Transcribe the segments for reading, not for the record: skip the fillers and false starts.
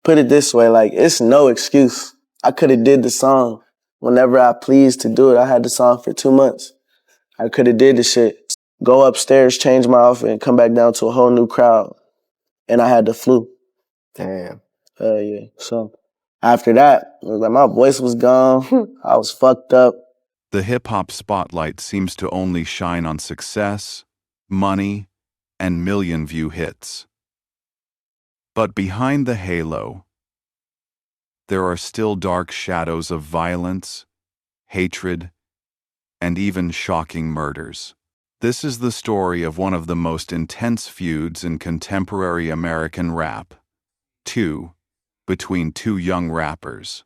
put it this way, like, it's no excuse. I could have did the song whenever I pleased to do it. I had the song for 2 months. I could have did the shit. Go upstairs, change my outfit, and come back down to a whole new crowd. And I had the flu. Damn. Yeah. So after that, it was like my voice was gone. I was fucked up. The hip-hop spotlight seems to only shine on success, money, and million-view hits. But behind the halo, there are still dark shadows of violence, hatred, and even shocking murders. This is the story of one of the most intense feuds in contemporary American rap. Between two young rappers,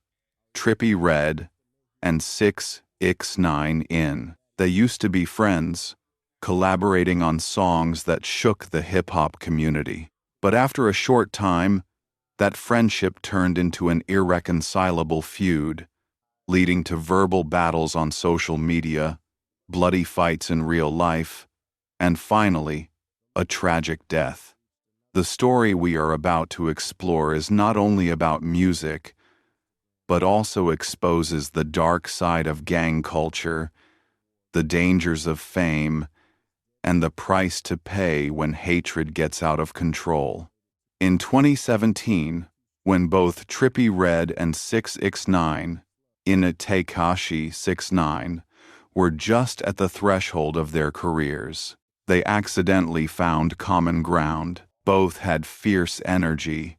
Trippie Redd and 6ix9ine. They used to be friends, collaborating on songs that shook the hip-hop community. But after a short time, that friendship turned into an irreconcilable feud, leading to verbal battles on social media, bloody fights in real life, and finally, a tragic death. The story we are about to explore is not only about music, but also exposes the dark side of gang culture, the dangers of fame, and the price to pay when hatred gets out of control. In 2017, when both Trippie Redd and 6ix9ine, Tekashi 6ix9ine, were just at the threshold of their careers, they accidentally found common ground. Both had fierce energy,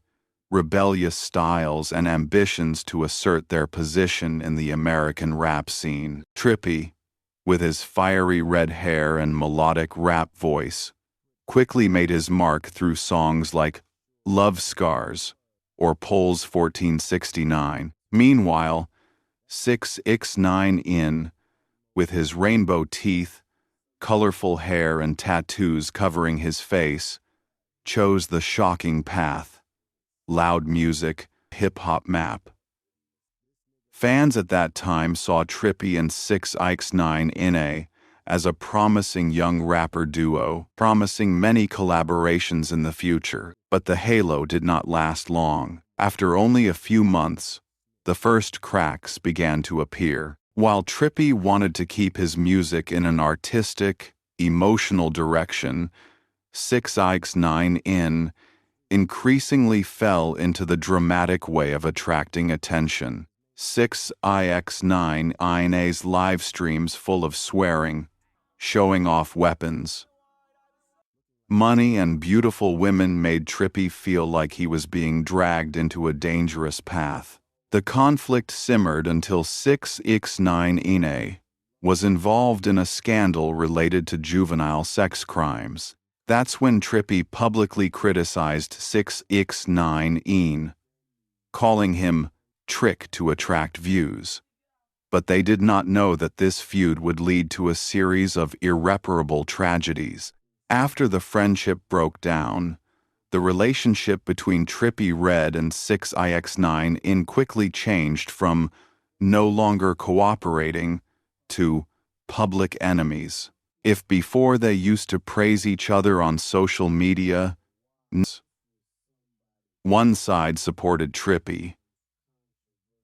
rebellious styles, and ambitions to assert their position in the American rap scene. Trippie, with his fiery red hair and melodic rap voice, quickly made his mark through songs like Love Scars or Poles 1469. Meanwhile, 6ix9ine, with his rainbow teeth, colorful hair, and tattoos covering his face, chose the shocking path: loud music, hip-hop map. Fans at that time saw Trippie and 6ix9ine as a promising young rapper duo, promising many collaborations in the future. But the halo did not last long. After only a few months, the first cracks began to appear. While Trippie wanted to keep his music in an artistic, emotional direction, 6ix9ine increasingly fell into the dramatic way of attracting attention. 6ix9ine's live streams full of swearing, showing off weapons, money, and beautiful women made Trippie feel like he was being dragged into a dangerous path. The conflict simmered until 6ix9ine was involved in a scandal related to juvenile sex crimes. That's when Trippie publicly criticized 6ix9ine, calling him trick to attract views. But they did not know that this feud would lead to a series of irreparable tragedies. After the friendship broke down, the relationship between Trippie Redd and 6ix9ine quickly changed from no longer cooperating to public enemies. If before they used to praise each other on social media, one side supported Trippie,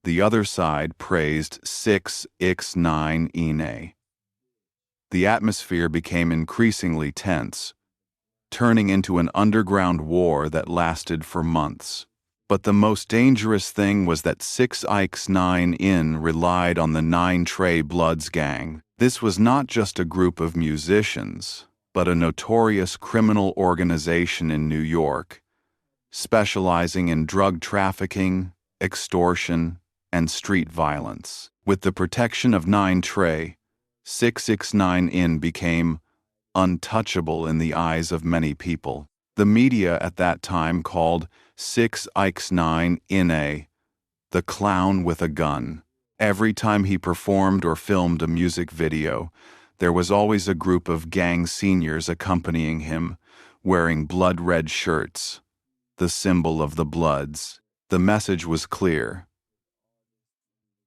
the other side praised 6ix9ine. The atmosphere became increasingly tense, turning into an underground war that lasted for months. But the most dangerous thing was that 6ix9ine relied on the Nine Trey Bloods gang. This was not just a group of musicians, but a notorious criminal organization in New York, specializing in drug trafficking, extortion, and street violence. With the protection of Nine Trey, 6ix9ine became untouchable in the eyes of many people. The media at that time called 6ix9ine the clown with a gun. Every time he performed or filmed a music video, there was always a group of gang seniors accompanying him, wearing blood-red shirts, the symbol of the Bloods. The message was clear: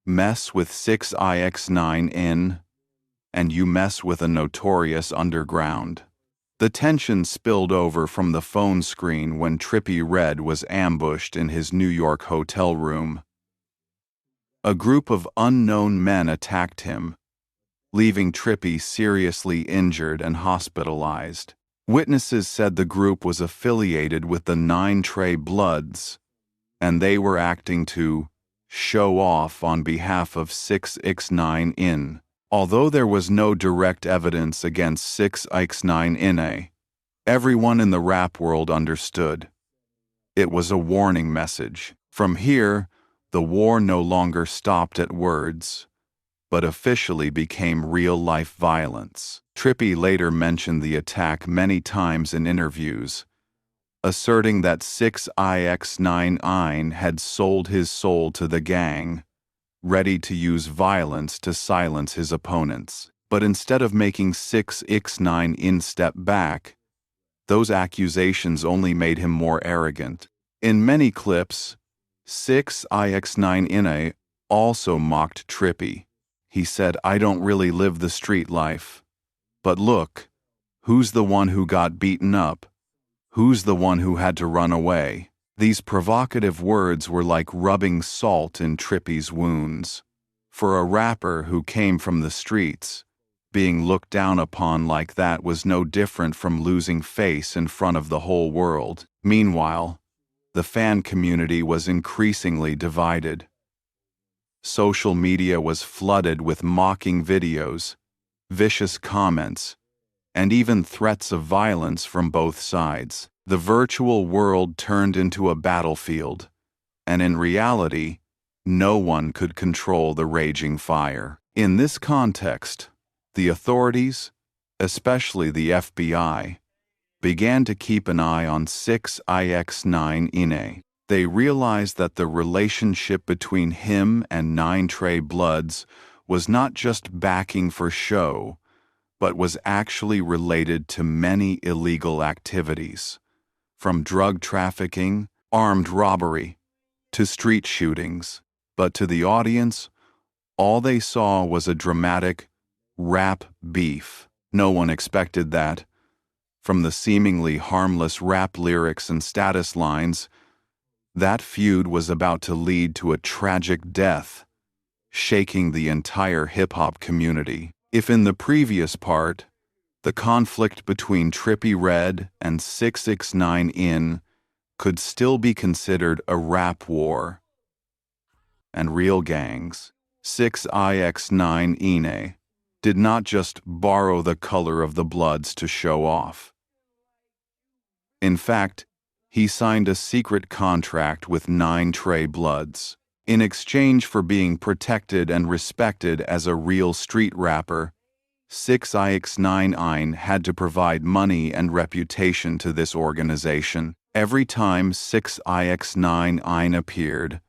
mess with 6ix9ine and you mess with a notorious underground. The tension spilled over from the phone screen when Trippie Redd was ambushed in his New York hotel room. A group of unknown men attacked him, leaving Trippie seriously injured and hospitalized. Witnesses said the group was affiliated with the Nine Trey Bloods, and they were acting to show off on behalf of 6ix9ine in. Although there was no direct evidence against 6ix9ine, everyone in the rap world understood. It was a warning message. From here, the war no longer stopped at words, but officially became real-life violence. Trippie later mentioned the attack many times in interviews, asserting that 6ix9ine had sold his soul to the gang, ready to use violence to silence his opponents. But instead of making 6ix9ine step back, those accusations only made him more arrogant. In many clips, 6ix9ine also mocked Trippie. He said, "I don't really live the street life. But look, who's the one who got beaten up? Who's the one who had to run away?" These provocative words were like rubbing salt in Trippie's wounds. For a rapper who came from the streets, being looked down upon like that was no different from losing face in front of the whole world. Meanwhile, the fan community was increasingly divided. Social media was flooded with mocking videos, vicious comments, and even threats of violence from both sides. The virtual world turned into a battlefield, and in reality, no one could control the raging fire. In this context, the authorities, especially the FBI, began to keep an eye on 6ix9ine. They realized that the relationship between him and Nine Trey Bloods was not just backing for show, but was actually related to many illegal activities, from drug trafficking, armed robbery, to street shootings. But to the audience, all they saw was a dramatic rap beef. No one expected that. From the seemingly harmless rap lyrics and status lines, that feud was about to lead to a tragic death, shaking the entire hip-hop community. If in the previous part, the conflict between Trippie Redd and 6ix9ine could still be considered a rap war and real gangs, 6ix9ine did not just borrow the color of the Bloods to show off. In fact, he signed a secret contract with Nine Trey Bloods. In exchange for being protected and respected as a real street rapper, 6ix9ine had to provide money and reputation to this organization. Every time 6ix9ine appeared,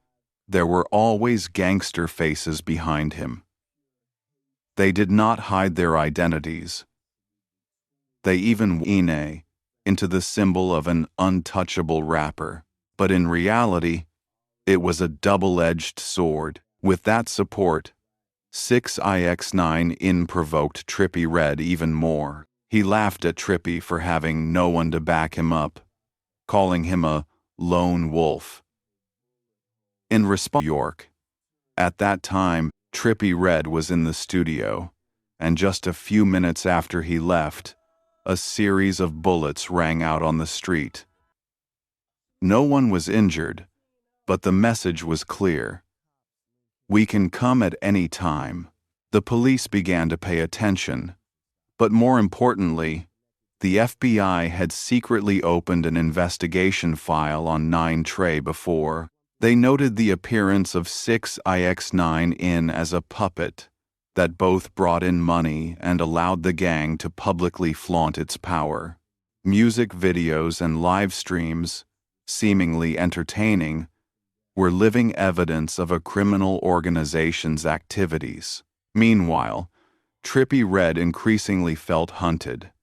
there were always gangster faces behind him. They did not hide their identities. They even went into the symbol of an untouchable rapper. But in reality, it was a double-edged sword. With that support, 6ix9ine provoked Trippie Redd even more. He laughed at Trippie for having no one to back him up, calling him a lone wolf. In response, New York. At that time, Trippie Redd was in the studio, and just a few minutes after he left, a series of bullets rang out on the street. No one was injured, but the message was clear. We can come at any time. The police began to pay attention, but more importantly, the FBI had secretly opened an investigation file on Nine Trey before. They noted the appearance of 6ix9ine as a puppet that both brought in money and allowed the gang to publicly flaunt its power. Music videos and live streams, seemingly entertaining, were living evidence of a criminal organization's activities. Meanwhile, Trippie Redd increasingly felt hunted.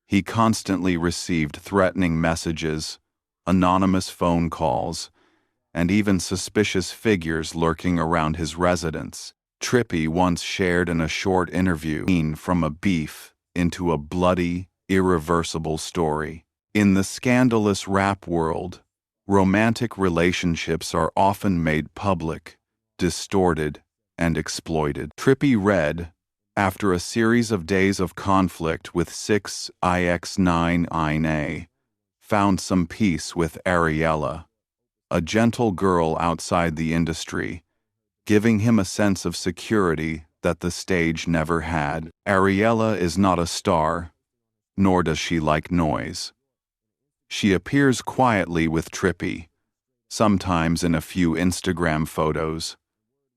He constantly received threatening messages, anonymous phone calls, and even suspicious figures lurking around his residence. Trippie once shared in a short interview from a beef into a bloody, irreversible story. In the scandalous rap world, romantic relationships are often made public, distorted, and exploited. Trippie Redd, after a series of days of conflict with 6ix9ine, found some peace with Ariella, a gentle girl outside the industry, giving him a sense of security that the stage never had. Ariella is not a star, nor does she like noise. She appears quietly with Trippie, sometimes in a few Instagram photos,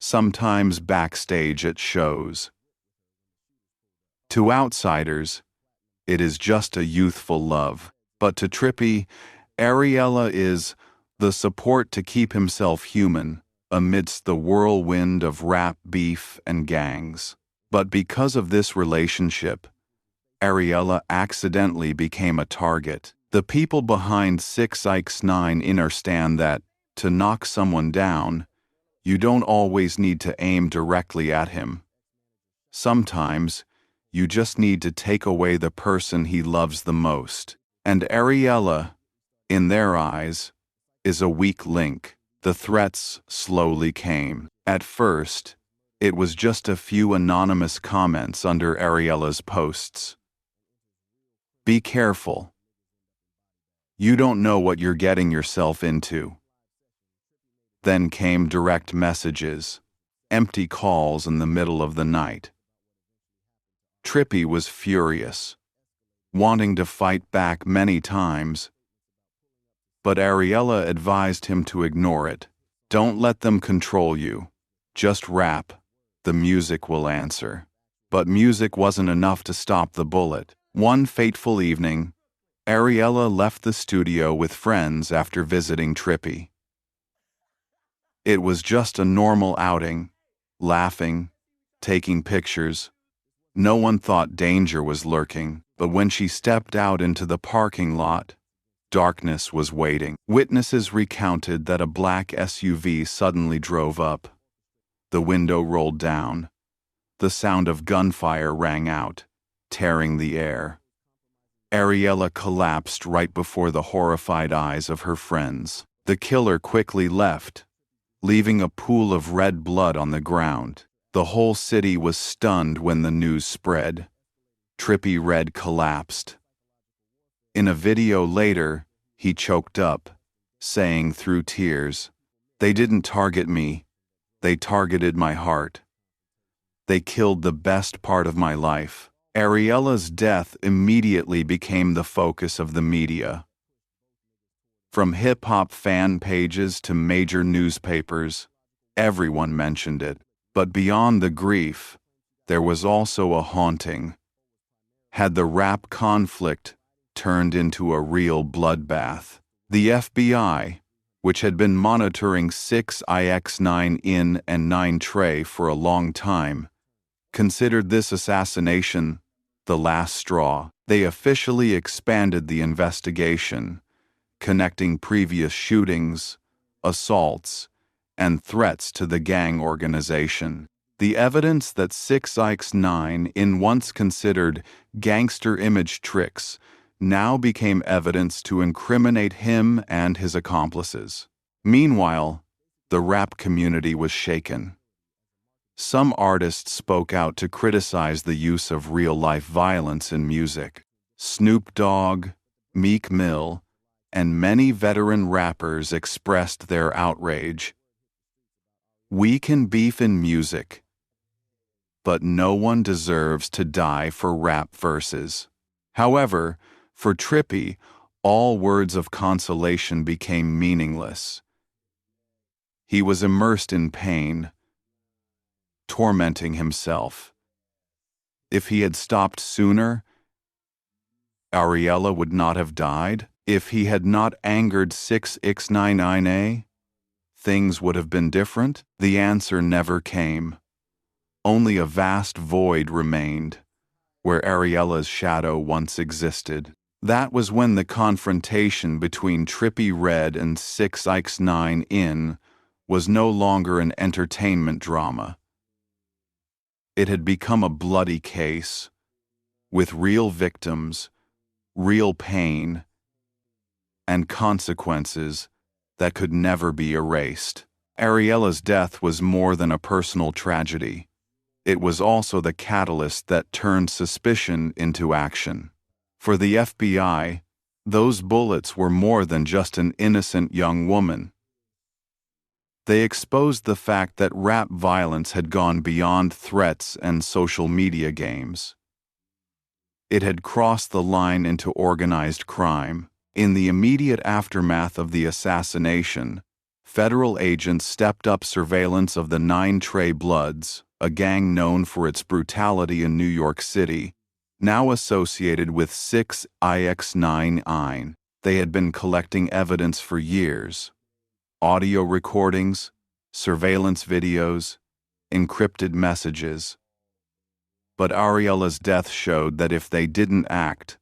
sometimes backstage at shows. To outsiders, it is just a youthful love, but to Trippie, Ariella is the support to keep himself human amidst the whirlwind of rap beef and gangs. But because of this relationship, Ariella accidentally became a target. The people behind 6ix9ine understand that, to knock someone down, you don't always need to aim directly at him. Sometimes, you just need to take away the person he loves the most. And Ariella, in their eyes, is a weak link. The threats slowly came. At first, it was just a few anonymous comments under Ariella's posts. Be careful. You don't know what you're getting yourself into. Then came direct messages, empty calls in the middle of the night. Trippie was furious, wanting to fight back many times, but Ariella advised him to ignore it. Don't let them control you. Just rap. The music will answer. But music wasn't enough to stop the bullet. One fateful evening, Ariella left the studio with friends after visiting Trippie. It was just a normal outing, laughing, taking pictures. No one thought danger was lurking, but when she stepped out into the parking lot, darkness was waiting. Witnesses recounted that a black SUV suddenly drove up. The window rolled down. The sound of gunfire rang out, tearing the air. Ariella collapsed right before the horrified eyes of her friends. The killer quickly left, leaving a pool of red blood on the ground. The whole city was stunned when the news spread. Trippie Redd collapsed. In a video later, he choked up, saying through tears, "They didn't target me. They targeted my heart. They killed the best part of my life." Ariella's death immediately became the focus of the media. From hip-hop fan pages to major newspapers, everyone mentioned it. But beyond the grief, there was also a haunting. Had the rap conflict turned into a real bloodbath? The FBI, which had been monitoring 6ix9ine and Nine Trey for a long time, considered this assassination the last straw. They officially expanded the investigation, connecting previous shootings, assaults, and threats to the gang organization. The evidence that 6ix9ine once considered gangster image tricks now became evidence to incriminate him and his accomplices. Meanwhile, the rap community was shaken. Some artists spoke out to criticize the use of real-life violence in music. Snoop Dogg, Meek Mill, and many veteran rappers expressed their outrage. We can beef in music, but no one deserves to die for rap verses. However, for Trippie, all words of consolation became meaningless. He was immersed in pain, tormenting himself. If he had stopped sooner, Ariella would not have died. If he had not angered 6ix9ine, things would have been different. The answer never came. Only a vast void remained, where Ariella's shadow once existed. That was when the confrontation between Trippie Redd and 6ix9ine was no longer an entertainment drama. It had become a bloody case, with real victims, real pain, and consequences that could never be erased. Ariella's death was more than a personal tragedy. It was also the catalyst that turned suspicion into action. For the FBI, those bullets were more than just an innocent young woman. They exposed the fact that rap violence had gone beyond threats and social media games. It had crossed the line into organized crime. In the immediate aftermath of the assassination, federal agents stepped up surveillance of the Nine Trey Bloods, a gang known for its brutality in New York City, now associated with 6ix9ine. They had been collecting evidence for years: audio recordings, surveillance videos, encrypted messages. But Ariella's death showed that if they didn't act,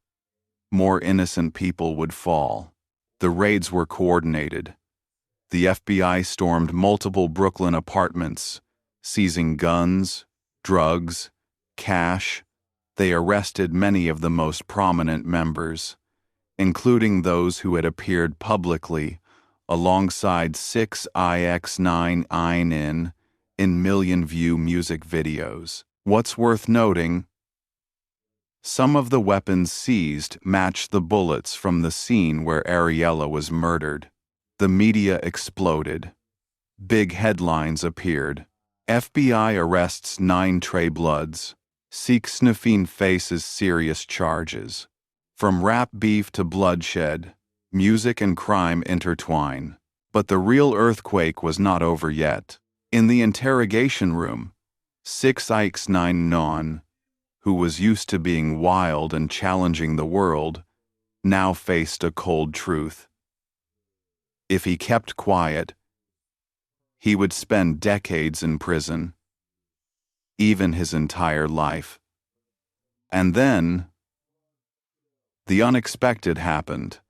more innocent people would fall. The raids were coordinated. The FBI stormed multiple Brooklyn apartments, seizing guns, drugs, cash. They arrested many of the most prominent members, including those who had appeared publicly alongside 6ix9ine in million-view music videos. What's worth noting, some of the weapons seized matched the bullets from the scene where Ariella was murdered. The media exploded. Big headlines appeared. FBI arrests 9 Trey Bloods. 6ix9ine faces serious charges. From rap beef to bloodshed, music and crime intertwine. But the real earthquake was not over yet. In the interrogation room, 6ix9ine, who was used to being wild and challenging the world, now faced a cold truth. If he kept quiet, he would spend decades in prison, even his entire life. And then, the unexpected happened.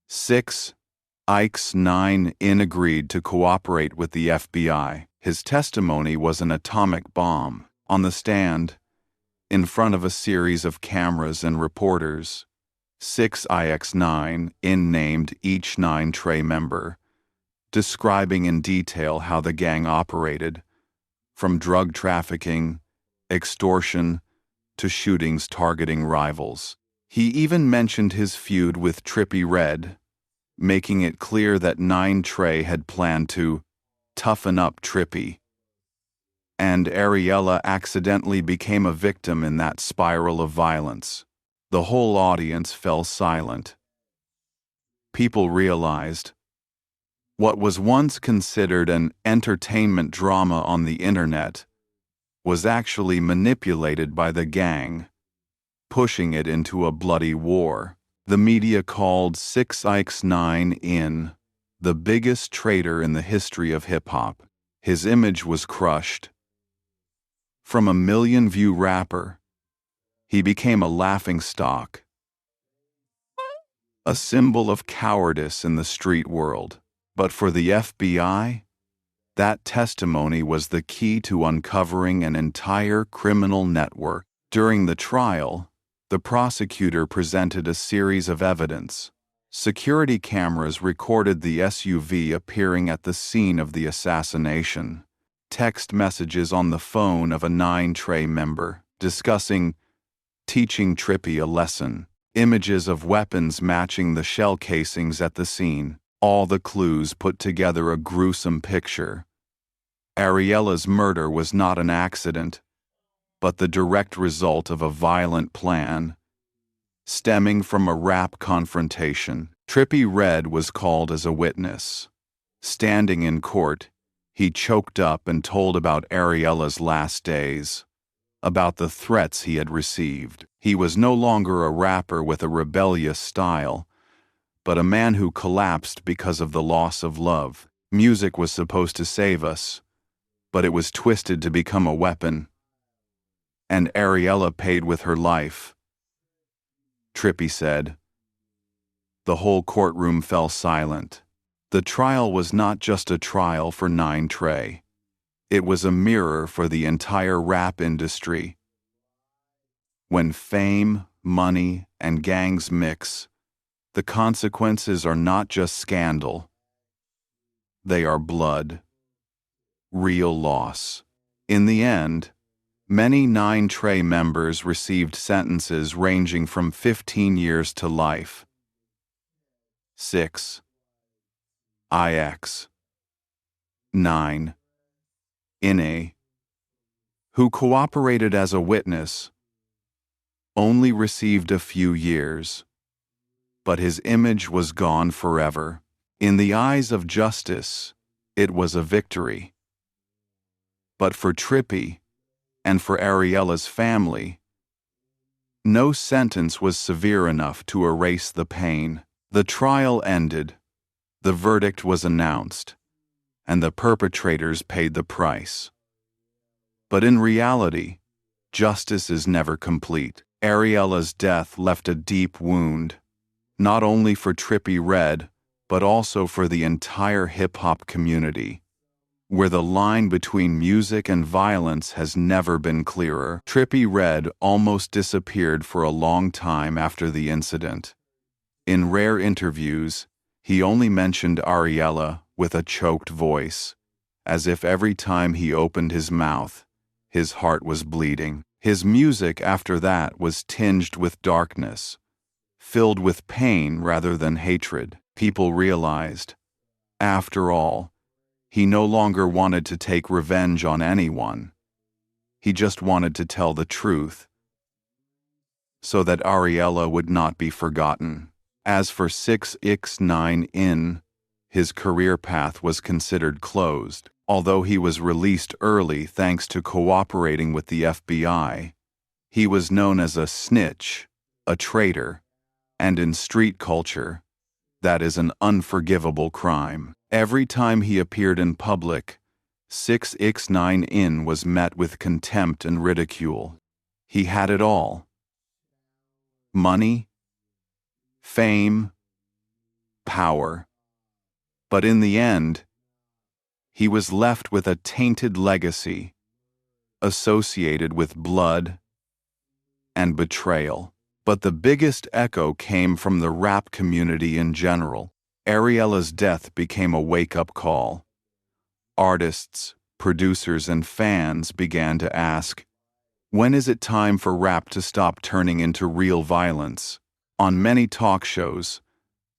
6ix9ine agreed to cooperate with the FBI. His testimony was an atomic bomb. On the stand, in front of a series of cameras and reporters, 6ix9ine named each 9 Trey member, describing in detail how the gang operated, from drug trafficking, extortion, to shootings targeting rivals. He even mentioned his feud with Trippie Redd, making it clear that 9 Trey had planned to toughen up Trippie. And Ariella accidentally became a victim in that spiral of violence. The whole audience fell silent. People realized what was once considered an entertainment drama on the internet was actually manipulated by the gang, pushing it into a bloody war. The media called 6ix9ine the biggest traitor in the history of hip-hop. His image was crushed. From a million-view rapper, he became a laughingstock, a symbol of cowardice in the street world. But for the FBI, that testimony was the key to uncovering an entire criminal network. During the trial, the prosecutor presented a series of evidence. Security cameras recorded the SUV appearing at the scene of the assassination. Text messages on the phone of a 9 Trey member discussing teaching Trippie a lesson. Images of weapons matching the shell casings at the scene. All the clues put together a gruesome picture. Ariella's murder was not an accident, but the direct result of a violent plan, stemming from a rap confrontation. Trippie Redd was called as a witness. Standing in court, he choked up and told about Ariella's last days, about the threats he had received. He was no longer a rapper with a rebellious style, but a man who collapsed because of the loss of love. Music was supposed to save us, but it was twisted to become a weapon. And Ariella paid with her life, Trippie said. The whole courtroom fell silent. The trial was not just a trial for 9 Trey. It was a mirror for the entire rap industry. When fame, money, and gangs mix, the consequences are not just scandal. They are blood, real loss. In the end, many Nine Trey members received sentences ranging from 15 years to life. 6. IX. 9. Ine, who cooperated as a witness, only received a few years, but his image was gone forever. In the eyes of justice, it was a victory. But for Trippie, and for Ariella's family, no sentence was severe enough to erase the pain. The trial ended, the verdict was announced, and the perpetrators paid the price. But in reality, justice is never complete. Ariella's death left a deep wound, not only for Trippie Redd, but also for the entire hip-hop community, where the line between music and violence has never been clearer. Trippie Redd almost disappeared for a long time after the incident. In rare interviews, he only mentioned Ariella with a choked voice, as if every time he opened his mouth, his heart was bleeding. His music after that was tinged with darkness, filled with pain rather than hatred. People realized, after all, he no longer wanted to take revenge on anyone. He just wanted to tell the truth, so that Ariella would not be forgotten. As for 6ix9ine In, his career path was considered closed. Although he was released early thanks to cooperating with the FBI, he was known as a snitch, a traitor, and in street culture, that is an unforgivable crime. Every time he appeared in public, 6ix9ine In was met with contempt and ridicule. He had it all: money, fame, power. But in the end, he was left with a tainted legacy, associated with blood and betrayal. But the biggest echo came from the rap community in general. Ariella's death became a wake-up call. Artists, producers, and fans began to ask, when is it time for rap to stop turning into real violence? On many talk shows,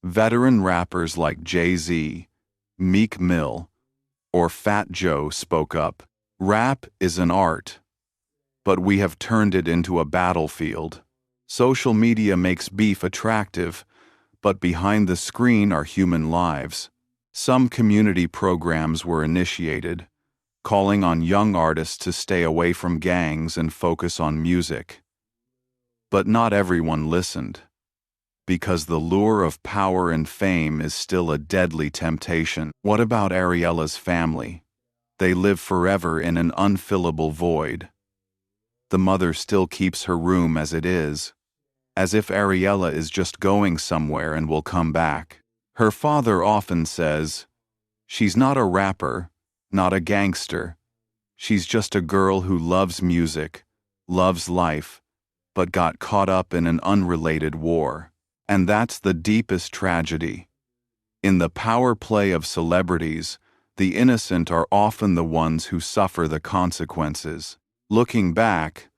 veteran rappers like Jay-Z, Meek Mill, or Fat Joe spoke up. Rap is an art, but we have turned it into a battlefield. Social media makes beef attractive, but behind the screen are human lives. Some community programs were initiated, calling on young artists to stay away from gangs and focus on music. But not everyone listened, because the lure of power and fame is still a deadly temptation. What about Ariella's family? They live forever in an unfillable void. The mother still keeps her room as it is, as if Ariella is just going somewhere and will come back. Her father often says, she's not a rapper, not a gangster. She's just a girl who loves music, loves life, but got caught up in an unrelated war. And that's the deepest tragedy. In the power play of celebrities, the innocent are often the ones who suffer the consequences. Looking back,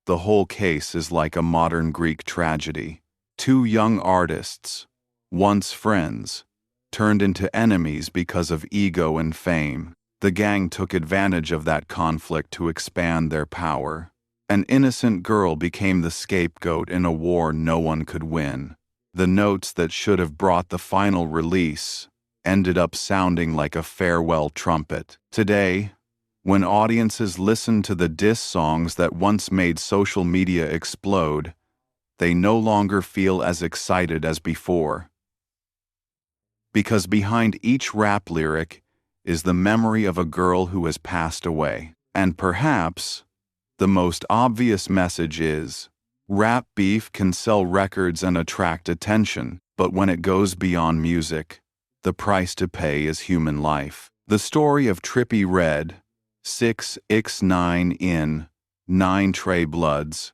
the whole case is like a modern Greek tragedy. Two young artists, once friends, turned into enemies because of ego and fame. The gang took advantage of that conflict to expand their power. An innocent girl became the scapegoat in a war no one could win. The notes that should have brought the final release ended up sounding like a farewell trumpet. Today, when audiences listen to the diss songs that once made social media explode, they no longer feel as excited as before. Because behind each rap lyric is the memory of a girl who has passed away. And perhaps the most obvious message is, rap beef can sell records and attract attention, but when it goes beyond music, the price to pay is human life. The story of Trippie Redd, 6ix9ine In, Nine Trey Bloods,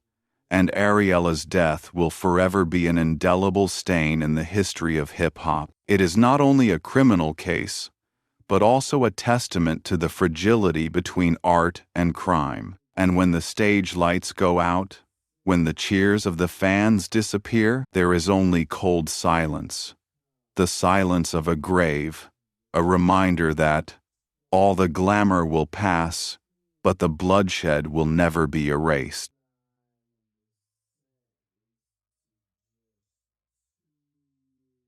and Ariella's death will forever be an indelible stain in the history of hip-hop. It is not only a criminal case, but also a testament to the fragility between art and crime. And when the stage lights go out, when the cheers of the fans disappear, there is only cold silence. The silence of a grave, a reminder that all the glamour will pass, but the bloodshed will never be erased.